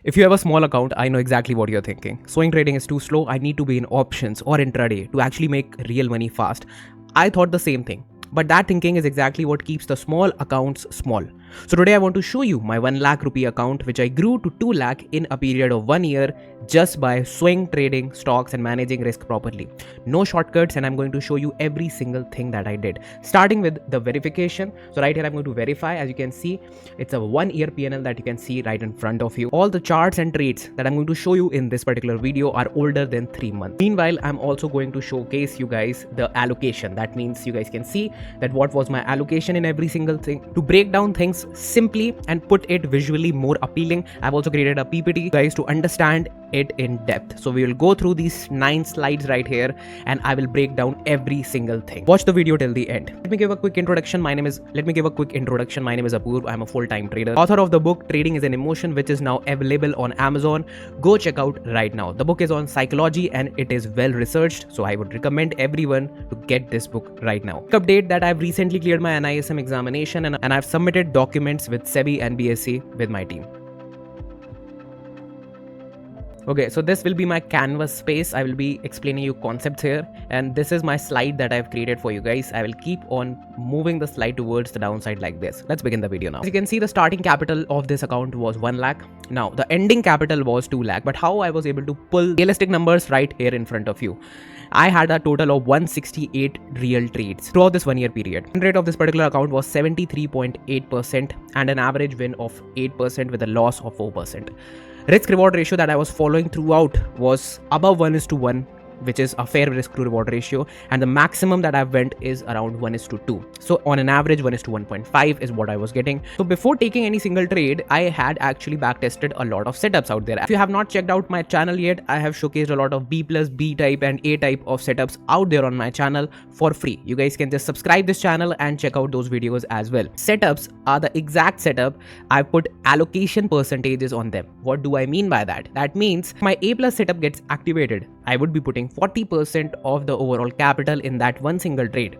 If you have a small account, I know exactly what you're thinking. Swing trading is too slow. I need to be in options or intraday to actually make real money fast. I thought the same thing. But that thinking is exactly what keeps the small accounts small. So today I want to show you my 1 lakh rupee account, which I grew to 2 lakh in a period of 1 year just by swing trading stocks and managing risk properly. No shortcuts, and I'm going to show you every single thing that I did. Starting with the verification. So right here I'm going to verify. As you can see, it's a 1 year PNL that you can see right in front of you. All the charts and trades that I'm going to show you in this particular video are older than 3 months. Meanwhile, I'm also going to showcase you guys the allocation. That means you guys can see that what was my allocation in every single thing. To break down things simply and put it visually more appealing, I've also created a PPT guys to understand it in depth. So we will go through these 9 slides right here and I will break down every single thing. Watch the video till the end. Let me give a quick introduction. My name is Apoorv. I'm a full-time trader, author of the book Trading is an Emotion, which is now available on Amazon. Go check out right now. The book is on psychology and it is well researched, so I would recommend everyone to get this book right now. Quick update that I've recently cleared my NISM examination and I've submitted documents with SEBI and BSE with my team. Okay, so this will be my canvas space. I will be explaining you concepts here, and this is my slide that I've created for you guys. I will keep on moving the slide towards the downside like this. Let's begin the video now. As you can see, the starting capital of this account was 1 lakh. Now the ending capital was 2 lakh, but how I was able to pull realistic numbers right here in front of you. I had a total of 168 real trades throughout this 1 year period. The rate of this particular account was 73.8% and an average win of 8% with a loss of 4%. Risk reward ratio that I was following throughout was above 1:1, which is a fair risk to reward ratio, and the maximum that I've went is around 1:2. So on an average 1:1.5 is what I was getting. So before taking any single trade, I had actually backtested a lot of setups out there. If you have not checked out my channel yet, I have showcased a lot of B+, B type and A type of setups out there on my channel for free. You guys can just subscribe this channel and check out those videos as well. Setups are the exact setup. I put allocation percentages on them. What do I mean by that? That means my A+ setup gets activated. I would be putting 40% of the overall capital in that one single trade.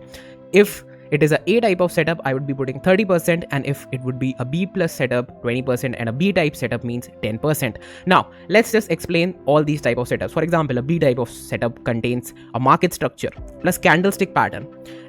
If it is a A type of setup, I would be putting 30%, and if it would be a B+ setup, 20%, and a B type setup means 10%. Now, let's just explain all these type of setups. For example, a B type of setup contains a market structure plus candlestick pattern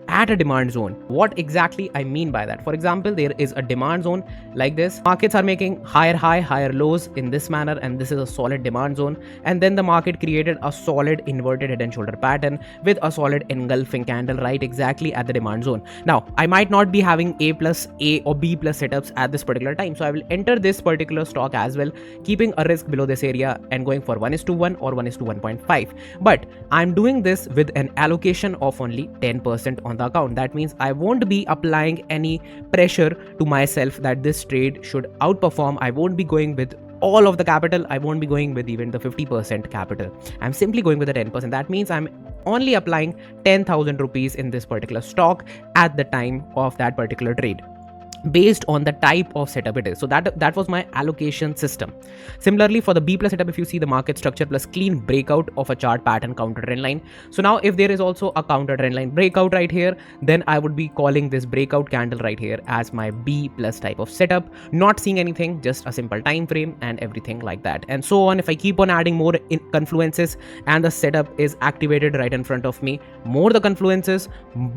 at a demand zone. What exactly I mean by that? For example, there is a demand zone like this. Markets are making higher high, higher lows in this manner, and this is a solid demand zone. And then the market created a solid inverted head and shoulder pattern with a solid engulfing candle right exactly at the demand zone. Now, I might not be having A+ A or B+ setups at this particular time, so I will enter this particular stock as well, keeping a risk below this area and going for 1:1 or 1:1.5. But I'm doing this with an allocation of only 10% on the account. That means I won't be applying any pressure to myself that this trade should outperform. I won't be going with all of the capital. I won't be going with even the 50% capital. I'm simply going with the 10%. That means I'm only applying 10,000 rupees in this particular stock at the time of that particular trade, based on the type of setup it is. So that was my allocation system. Similarly, for the B+ setup, if you see the market structure plus clean breakout of a chart pattern counter trend line. So now if there is also a counter trend line breakout right here, then I would be calling this breakout candle right here as my B+ type of setup, not seeing anything, just a simple time frame and everything like that. And so on, if I keep on adding more confluences and the setup is activated right in front of me, more the confluences,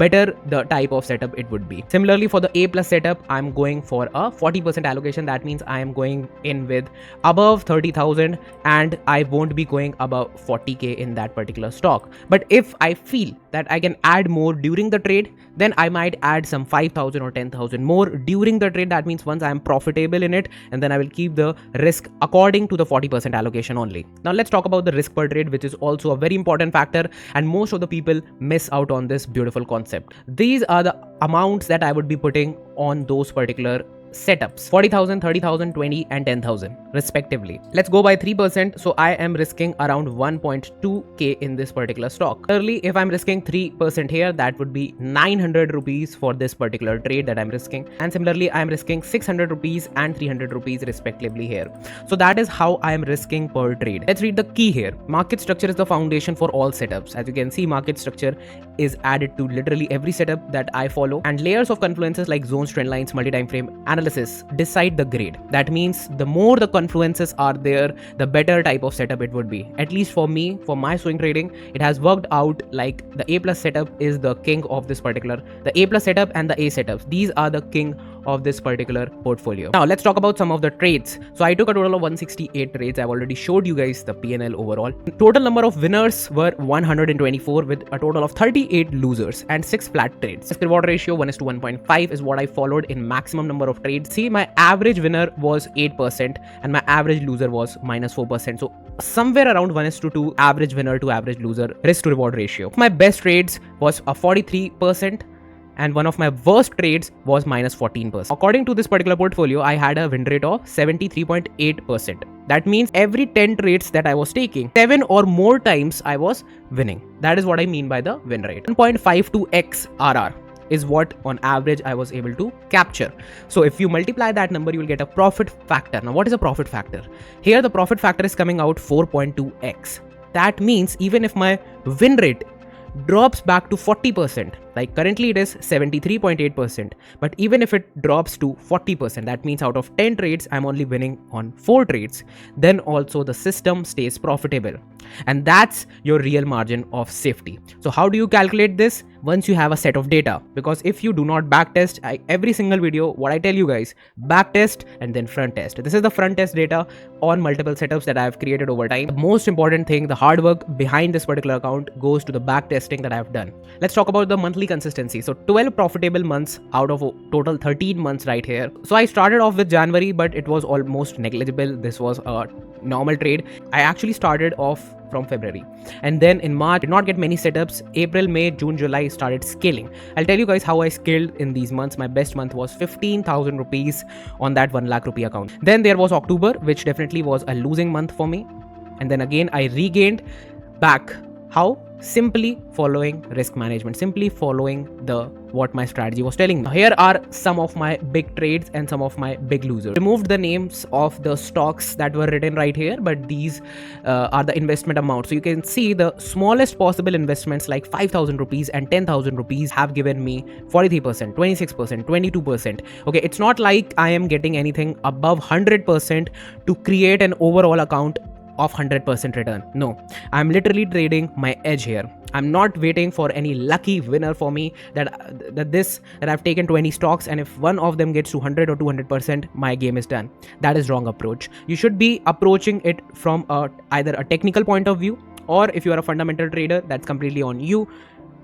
better the type of setup it would be. Similarly, for the A+ setup, I'm going for a 40% allocation. That means I am going in with above 30,000 and I won't be going above 40k in that particular stock. But if I feel that I can add more during the trade, then I might add some 5,000 or 10,000 more during the trade. That means once I am profitable in it, and then I will keep the risk according to the 40% allocation only. Now let's talk about the risk per trade, which is also a very important factor, and most of the people miss out on this beautiful concept. These are the amounts that I would be putting on those particular setups: 40,000, 30,000, 20 and 10,000 respectively. Let's go by 3%. So I am risking around 1.2k in this particular stock. Early, if I'm risking 3% here, that would be 900 rupees for this particular trade that I'm risking. And similarly, I'm risking 600 rupees and 300 rupees respectively here. So that is how I am risking per trade. Let's read the key here. Market structure is the foundation for all setups. As you can see, market structure is added to literally every setup that I follow, and layers of confluences like zones, trend lines, multi-time frame, analysis analysis decide the grade. That means the more the confluences are there, the better type of setup it would be. At least for me, for my swing trading, it has worked out like the A plus setup is the king of this particular, the A plus setup and the A setups. These are the king of this particular portfolio. Now let's talk about some of the trades. So I took a total of 168 trades. I've already showed you guys the PNL overall. Total number of winners were 124 with a total of 38 losers and 6 flat trades. Risk reward ratio 1:1.5 is what I followed in maximum number of trades. See, my average winner was 8% and my average loser was -4%. So somewhere around 1:2 average winner to average loser risk to reward ratio. My best trades was a 43%. And one of my worst trades was -14%. According to this particular portfolio, I had a win rate of 73.8%. That means every 10 trades that I was taking, 7 or more times I was winning. That is what I mean by the win rate. 1.52x RR is what on average I was able to capture. So if you multiply that number, you will get a profit factor. Now what is a profit factor? Here the profit factor is coming out 4.2x. That means even if my win rate drops back to 40%, like currently it is 73.8%, but even if it drops to 40%, that means out of 10 trades I'm only winning on 4 trades, then also the system stays profitable, and that's your real margin of safety. So how do you calculate this? Once you have a set of data, because if you do not backtest, every single video what I tell you guys, backtest and then front test. This is the front test data on multiple setups that I have created over time. The most important thing, the hard work behind this particular account goes to the back testing that I have done. Let's talk about the monthly consistency. So 12 profitable months out of a total 13 months right here. So I started off with January, but it was almost negligible. This was a normal trade. I actually started off from February, and then in March did not get many setups. April, May, June, July started scaling. I'll tell you guys how I scaled in these months. My best month was 15,000 rupees on that 1 lakh rupee account. Then there was October, which definitely was a losing month for me, and then again I regained back. How? Simply following risk management, simply following what my strategy was telling me. Here are some of my big trades and some of my big losers. Removed the names of the stocks that were written right here, but these are the investment amounts. So you can see the smallest possible investments like 5,000 rupees and 10,000 rupees have given me 43%, 26%, 22%. Okay, it's not like I am getting anything above 100% to create an overall account of 100% return. No, I'm literally trading my edge here. I'm not waiting for any lucky winner for me that I've taken 20 stocks and if one of them gets to 100 or 200%, my game is done. That is wrong approach. You should be approaching it from either a technical point of view, or if you are a fundamental trader, that's completely on you.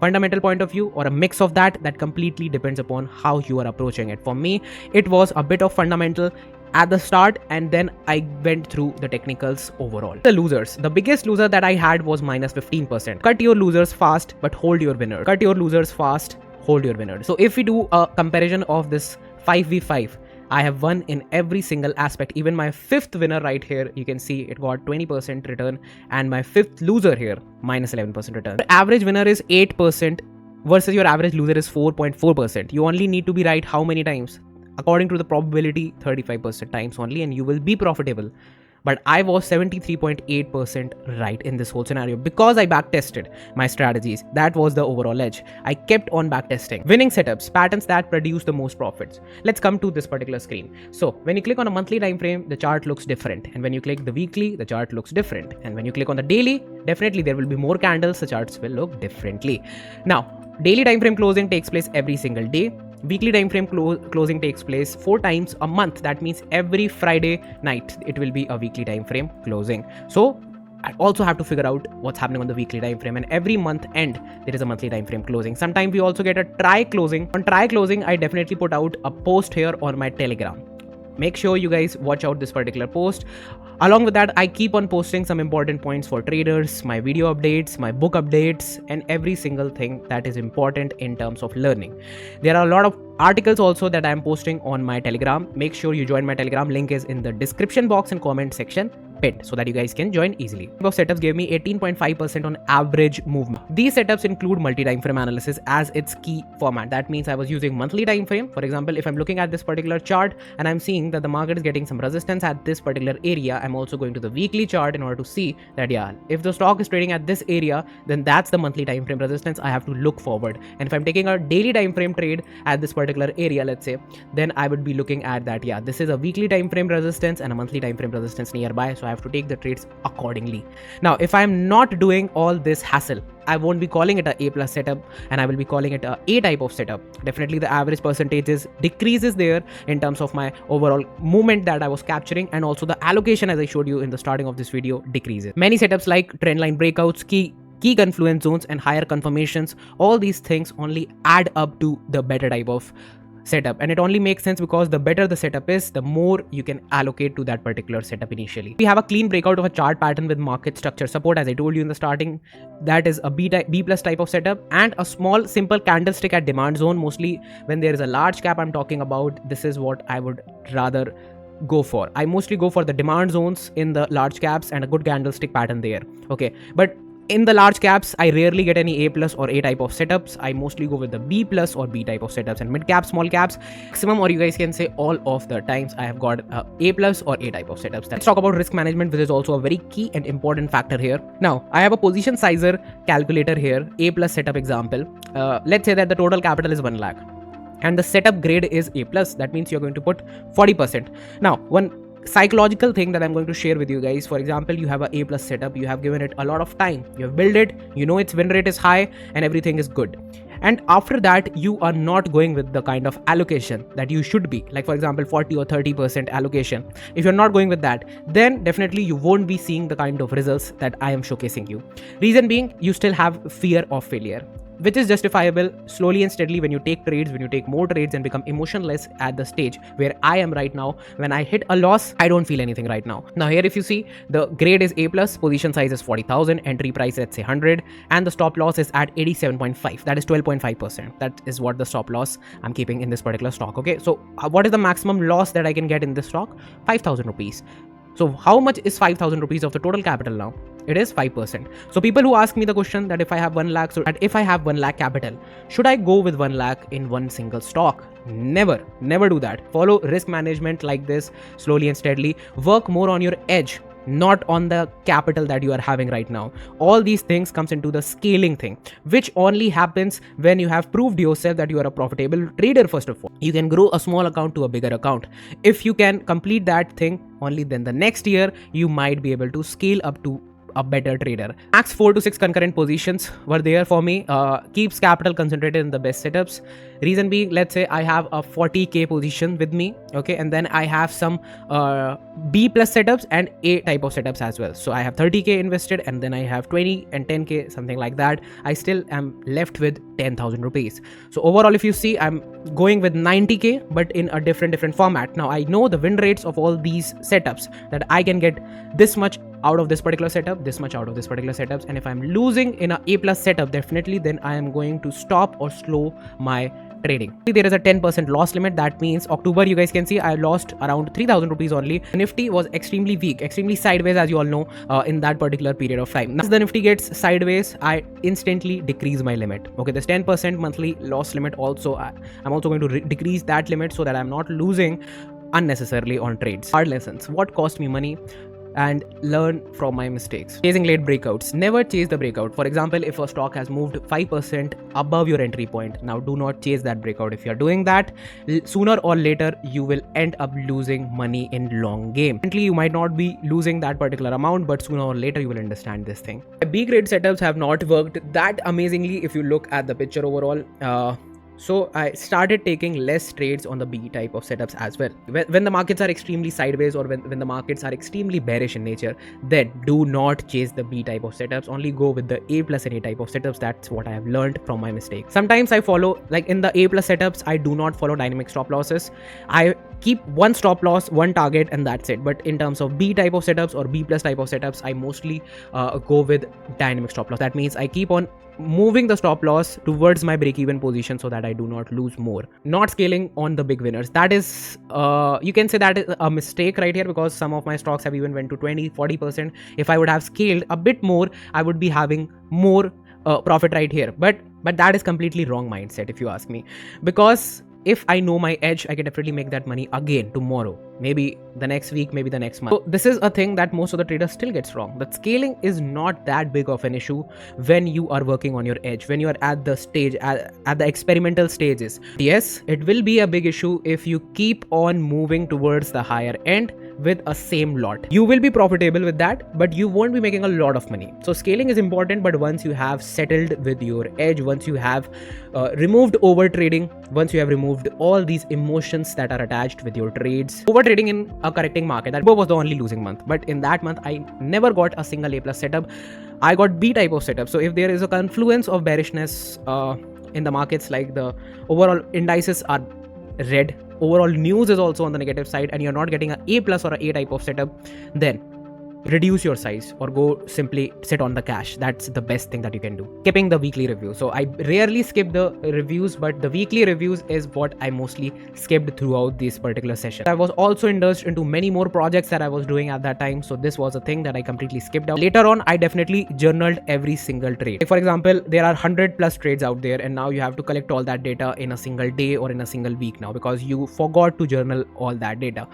Fundamental point of view or a mix of that completely depends upon how you are approaching it. For me, it was a bit of fundamental at the start, and then I went through the technicals overall. The losers. The biggest loser that I had was -15%. Cut your losers fast, but hold your winner. Cut your losers fast, hold your winner. So if we do a comparison of this 5v5, I have won in every single aspect. Even my 5th winner right here, you can see it got 20% return, and my 5th loser here, -11% return. The average winner is 8% versus your average loser is 4.4%. You only need to be right how many times? According to the probability, 35% times only, and you will be profitable. But I was 73.8% right in this whole scenario because I backtested my strategies. That was the overall edge. I kept on backtesting. Winning setups, patterns that produce the most profits. Let's come to this particular screen. So when you click on a monthly time frame, the chart looks different. And when you click the weekly, the chart looks different. And when you click on the daily, definitely there will be more candles. The charts will look differently. Now, daily time frame closing takes place every single day. Weekly time frame closing takes place 4 times a month. That means every Friday night it will be a weekly time frame closing. So I also have to figure out what's happening on the weekly time frame, and every month end there is a monthly time frame closing. Sometimes we also get a try closing. On try closing, I definitely put out a post here on my Telegram. Make sure you guys watch out this particular post. Along with that, I keep on posting some important points for traders, my video updates, my book updates, and every single thing that is important in terms of learning. There are a lot of articles also that I am posting on my Telegram. Make sure you join my Telegram. Link is in the description box and comment section pinned so that you guys can join easily. Both setups gave me 18.5% on average movement. These setups include multi-time frame analysis as its key format. That means I was using monthly time frame. For example, if I'm looking at this particular chart and I'm seeing that the market is getting some resistance at this particular area, I'm also going to the weekly chart in order to see that, yeah, if the stock is trading at this area, then that's the monthly time frame resistance I have to look forward. And if I'm taking a daily time frame trade at this particular area, let's say, then I would be looking at that, yeah, this is a weekly time frame resistance and a monthly time frame resistance nearby, so I have to take the trades accordingly. Now, if I'm not doing all this hassle, I won't be calling it a A+ setup and I will be calling it a type of setup. Definitely the average percentages decreases there in terms of my overall movement that I was capturing, and also the allocation, as I showed you in the starting of this video, decreases. Many setups like trendline breakouts, key confluence zones and higher confirmations, all these things only add up to the better type of setup, and it only makes sense because the better the setup is, the more you can allocate to that particular setup initially. We have a clean breakout of a chart pattern with market structure support, as I told you in the starting. That is a B+ type of setup, and a small simple candlestick at demand zone. Mostly when there is a large cap I'm talking about, this is what I would rather go for. I mostly go for the demand zones in the large caps and a good candlestick pattern there. Okay, but in the large caps, I rarely get any A+ or A type of setups. I mostly go with the B+ or B type of setups, and mid cap, small caps, maximum, or you guys can say all of the times I have got A+ or A type of setups. Let's talk about risk management, which is also a very key and important factor here. Now, I have a position sizer calculator here, A+ setup example. Let's say that the total capital is 1 lakh and the setup grade is A+. That means you're going to put 40%. Now, one psychological thing that I'm going to share with you guys. For example, you have a A+ setup, you have given it a lot of time, you have built it, you know its win rate is high and everything is good, and after that you are not going with the kind of allocation that you should be, like for example 40 or 30% allocation. If you're not going with that, then definitely you won't be seeing the kind of results that I am showcasing you. Reason being, you still have fear of failure, which is justifiable. Slowly and steadily, when you take trades, when you take more trades and become emotionless at the stage where I am right now, when I hit a loss, I don't feel anything right now. Now here, if you see, the grade is A+, position size is 40,000, entry price let's say 100, and the stop loss is at 87.5. That is 12.5%. That is what the stop loss I'm keeping in this particular stock. Okay, so what is the maximum loss that I can get in this stock? 5,000 rupees. So how much is 5,000 rupees of the total capital now? It is 5%. So people who ask me the question that if I have 1 lakh, so if I have 1 lakh capital, should I go with 1 lakh in one single stock? Never do that. Follow risk management like this, slowly and steadily. Work more on your edge, not on the capital that you are having right now. All these things comes into the scaling thing, which only happens when you have proved yourself that you are a profitable trader. First of all, you can grow a small account to a bigger account. If you can complete that thing, only then the next year you might be able to scale up to a better trader. Max 4 to 6 concurrent positions were there for me. Keeps capital concentrated in the best setups. Reason being, let's say I have a 40k position with me, okay, and then I have some B+ setups and A type of setups as well. So I have 30k invested, and then I have 20 and 10k, something like that. I still am left with 10,000 rupees. So overall, if you see, I'm going with 90k, but in a different format. Now I know the win rates of all these setups, that I can get this much out of this particular setup, this much out of this particular setups, and if I'm losing in a A+ setup, definitely then I am going to stop or slow my trading. There is a 10% loss limit. That means October, you guys can see I lost around 3,000 rupees only. Nifty was extremely weak, extremely sideways, as you all know, in that particular period of time. As the Nifty gets sideways, I instantly decrease my limit. Okay, this 10% monthly loss limit also, I'm also going to decrease that limit so that I'm not losing unnecessarily on trades. Hard lessons: what cost me money, and learn from my mistakes. Chasing late breakouts. Never chase the breakout. For example, if a stock has moved 5% above your entry point, now do not chase that breakout. If you're doing that, sooner or later you will end up losing money in long game. Currently, you might not be losing that particular amount, but sooner or later you will understand this thing. B grade setups have not worked that amazingly if you look at the picture overall. So I started taking less trades on the B type of setups as well. When the markets are extremely sideways, or when the markets are extremely bearish in nature, then do not chase the B type of setups. Only go with the A+ and A type of setups. That's what I have learned from my mistakes. Sometimes I follow, like in the A+ setups, I do not follow dynamic stop losses. I keep one stop loss, one target, and that's it. But in terms of B type of setups or B plus type of setups, I mostly go with dynamic stop loss. That means I keep on moving the stop loss towards my break-even position so that I do not lose more. Not scaling on the big winners. That is, you can say that is a mistake right here, because some of my stocks have even went to 20-40%. If I would have scaled a bit more, I would be having more profit right here. But that is completely wrong mindset if you ask me, because if I know my edge, I can definitely make that money again tomorrow, maybe the next week, maybe the next month. So this is a thing that most of the traders still gets wrong. That scaling is not that big of an issue when you are working on your edge, when you are at the stage, at the experimental stages. Yes, it will be a big issue if you keep on moving towards the higher end with a same lot. You will be profitable with that, but you won't be making a lot of money. So scaling is important, but once you have settled with your edge, once you have removed over trading, once you have removed all these emotions that are attached with your trades, over trading in a correcting market, that was the only losing month. But in that month, I never got a single A plus setup. I got B type of setup. So if there is a confluence of bearishness in the markets, like the overall indices are red, overall news is also on the negative side, and you're not getting an A plus or an A type of setup, then reduce your size or go simply sit on the cash. That's the best thing that you can do. Skipping the weekly review. So I rarely skip the reviews, but the weekly reviews is what I mostly skipped throughout this particular session. I was also indulged into many more projects that I was doing at that time, so this was a thing that I completely skipped out. Later on, I definitely journaled every single trade. For example, there are 100 plus trades out there, and now you have to collect all that data in a single day or in a single week now, because you forgot to journal all that data.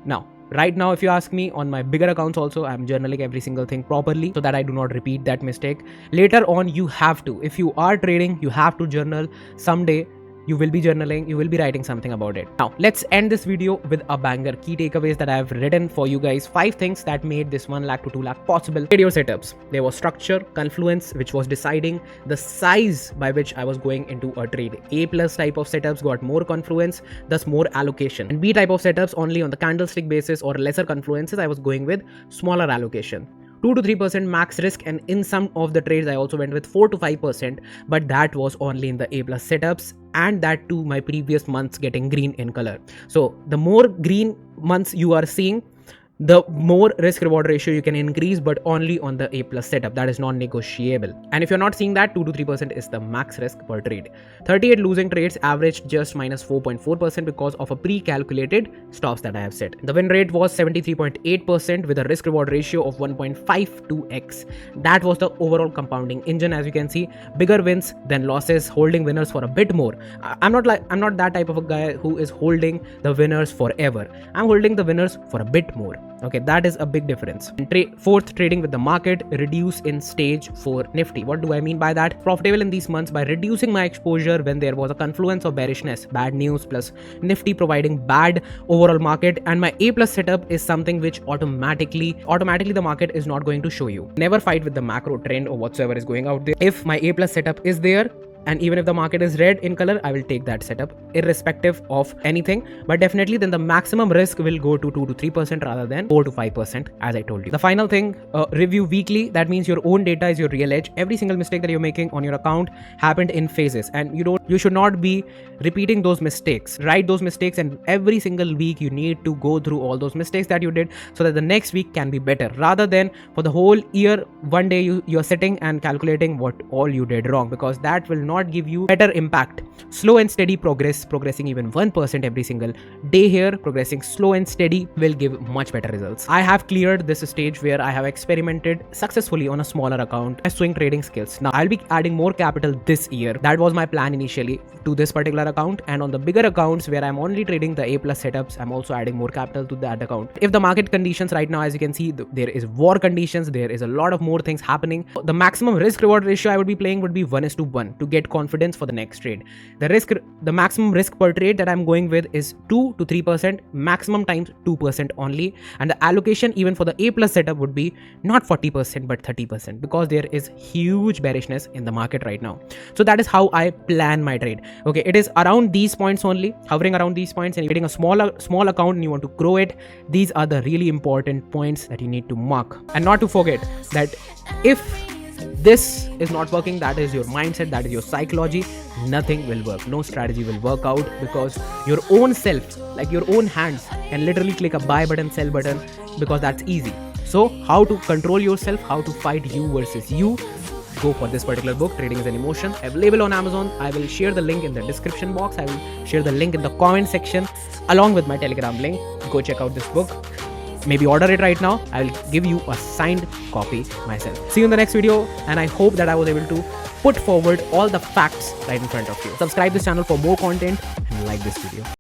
Now, right now, if you ask me, on my bigger accounts also, I'm journaling every single thing properly so that I do not repeat that mistake. Later on, you have to. If you are trading, you have to journal. Someday, you will be journaling, you will be writing something about it. Now, let's end this video with a banger. Key takeaways that I have written for you guys. 5 things that made this 1 lakh to 2 lakh possible. Video setups. There was structure, confluence, which was deciding the size by which I was going into a trade. A plus type of setups got more confluence, thus more allocation. And B type of setups, only on the candlestick basis or lesser confluences, I was going with smaller allocation. 2 to 3% max risk, and in some of the trades I also went with 4 to 5%, but that was only in the A plus setups, and that too my previous months getting green in color. So the more green months you are seeing, the more risk reward ratio you can increase, but only on the A plus setup. That is non-negotiable. And if you're not seeing that, 2 to 3% is the max risk per trade. 38 losing trades averaged just minus 4.4% because of a pre-calculated stops that I have set. The win rate was 73.8% with a risk reward ratio of 1.52x. That was the overall compounding engine. As you can see, bigger wins than losses, holding winners for a bit more. I'm not that type of a guy who is holding the winners forever. I'm holding the winners for a bit more. Okay, that is a big difference. Fourth, trading with the market, reduce in stage 4 Nifty. What do I mean by that? Profitable in these months by reducing my exposure when there was a confluence of bearishness, bad news plus Nifty providing bad overall market, and my A plus setup is something which automatically the market is not going to show you. Never fight with the macro trend or whatsoever is going out there. If my A plus setup is there, and even if the market is red in color, I will take that setup irrespective of anything. But definitely then the maximum risk will go to 2 to 3% rather than 4 to 5%, as I told you. The final thing, review weekly. That means your own data is your real edge. Every single mistake that you're making on your account happened in phases, and you should not be repeating those mistakes. Write those mistakes, and every single week you need to go through all those mistakes that you did so that the next week can be better, rather than for the whole year, one day you're sitting and calculating what all you did wrong, because that will not give you better impact. Slow and steady progress, progressing even 1% every single day here, progressing slow and steady will give much better results. I have cleared this stage where I have experimented successfully on a smaller account, my swing trading skills. Now I'll be adding more capital this year. That was my plan initially to this particular account, and on the bigger accounts where I'm only trading the A plus setups, I'm also adding more capital to that account. If the market conditions right now, as you can see, there is war conditions, there is a lot of more things happening. The maximum risk reward ratio I would be playing would be 1:1 to get confidence for the next trade. The maximum risk per trade that I'm going with is 2 to 3%, maximum times 2% only, and the allocation even for the A plus setup would be not 40% but 30%, because there is huge bearishness in the market right now. So that is how I plan my trade. Okay, it is around these points only, hovering around these points, and you're getting a small account and you want to grow it. These are the really important points that you need to mark. And not to forget that if this is not working, that is your mindset, that is your psychology, nothing will work. No strategy will work out, because your own self, like your own hands, can literally click a buy button, sell button, because that's easy. So how to control yourself, how to fight you versus you, go for this particular book, Trading is an Emotion, available on Amazon. I will share the link in the description box. I will share the link in the comment section along with my Telegram link. Go check out this book. Maybe order it right now. I will give you a signed copy myself. See you in the next video, and I hope that I was able to put forward all the facts right in front of you. Subscribe this channel for more content and like this video.